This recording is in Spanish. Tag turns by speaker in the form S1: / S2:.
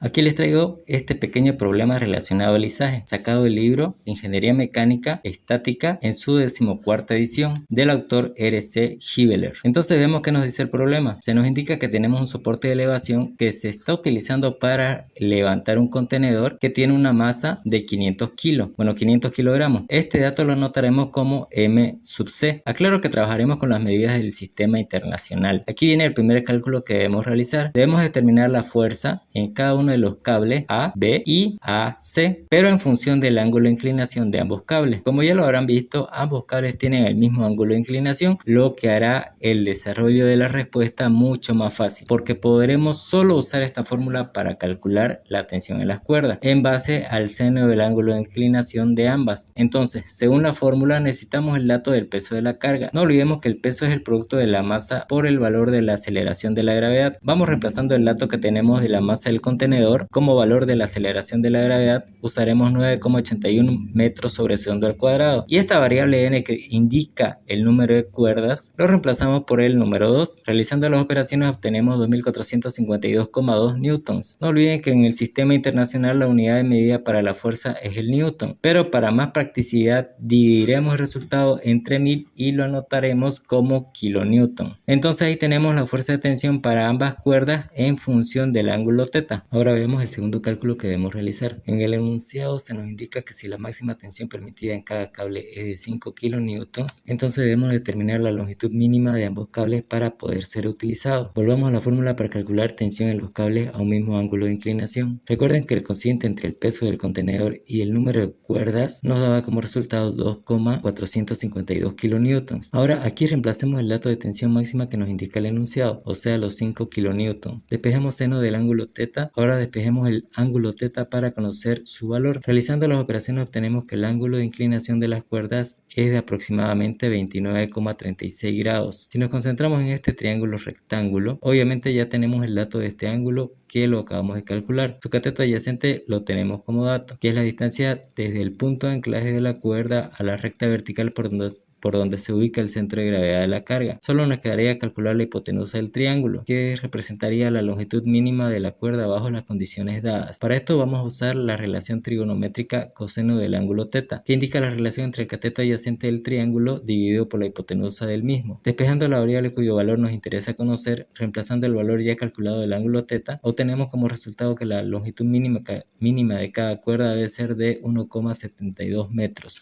S1: Aquí les traigo este pequeño problema relacionado al izaje, sacado del libro Ingeniería Mecánica Estática en su 14ª edición, del autor R.C. Gibeler. Entonces vemos que nos dice el problema. Se nos indica que tenemos un soporte de elevación que se está utilizando para levantar un contenedor que tiene una masa de 500 kilos, bueno 500 kilogramos. Este dato lo anotaremos como M sub C. Aclaro que trabajaremos con las medidas del sistema internacional. Aquí viene el primer cálculo que debemos realizar. Debemos determinar la fuerza en cada uno de los cables A, B y AC, pero en función del ángulo de inclinación de ambos cables. Como ya lo habrán visto, ambos cables tienen el mismo ángulo de inclinación, lo que hará el desarrollo de la respuesta mucho más fácil, porque podremos solo usar esta fórmula para calcular la tensión en las cuerdas, en base al seno del ángulo de inclinación de ambas. Entonces, según la fórmula, necesitamos el dato del peso de la carga. No olvidemos que el peso es el producto de la masa por el valor de la aceleración de la gravedad. Vamos reemplazando el dato que tenemos de la masa del contenedor como valor de la aceleración de la gravedad. Usaremos 9,81 metros sobre segundo al cuadrado, y esta variable n que indica el número de cuerdas lo reemplazamos por el número 2. Realizando las operaciones obtenemos 2452,2 newtons. No olviden que en el sistema internacional la unidad de medida para la fuerza es el newton, pero para más practicidad dividiremos el resultado entre 1000 y lo anotaremos como kilonewton. Entonces ahí tenemos la fuerza de tensión para ambas cuerdas en función del ángulo θ. Ahora vemos el segundo cálculo que debemos realizar. En el enunciado se nos indica que si la máxima tensión permitida en cada cable es de 5 kilonewtons, entonces debemos determinar la longitud mínima de ambos cables para poder ser utilizados. Volvamos a la fórmula para calcular tensión en los cables a un mismo ángulo de inclinación. Recuerden que el cociente entre el peso del contenedor y el número de cuerdas nos daba como resultado 2,452 kilonewtons. Ahora aquí reemplacemos el dato de tensión máxima que nos indica el enunciado, o sea los 5 kilonewtons. Despejemos seno del ángulo θ. Ahora despejemos el ángulo θ para conocer su valor. Realizando las operaciones obtenemos que el ángulo de inclinación de las cuerdas es de aproximadamente 29,36 grados. Si nos concentramos en este triángulo rectángulo, obviamente ya tenemos el dato de este ángulo que lo acabamos de calcular. Su cateto adyacente lo tenemos como dato, que es la distancia desde el punto de anclaje de la cuerda a la recta vertical por donde se ubica el centro de gravedad de la carga. Solo nos quedaría calcular la hipotenusa del triángulo, que representaría la longitud mínima de la cuerda bajo las condiciones dadas. Para esto vamos a usar la relación trigonométrica coseno del ángulo θ, que indica la relación entre el cateto adyacente del triángulo dividido por la hipotenusa del mismo. Despejando la variable cuyo valor nos interesa conocer, reemplazando el valor ya calculado del ángulo θ, obtenemos como resultado que la longitud mínima de cada cuerda debe ser de 1,72 metros.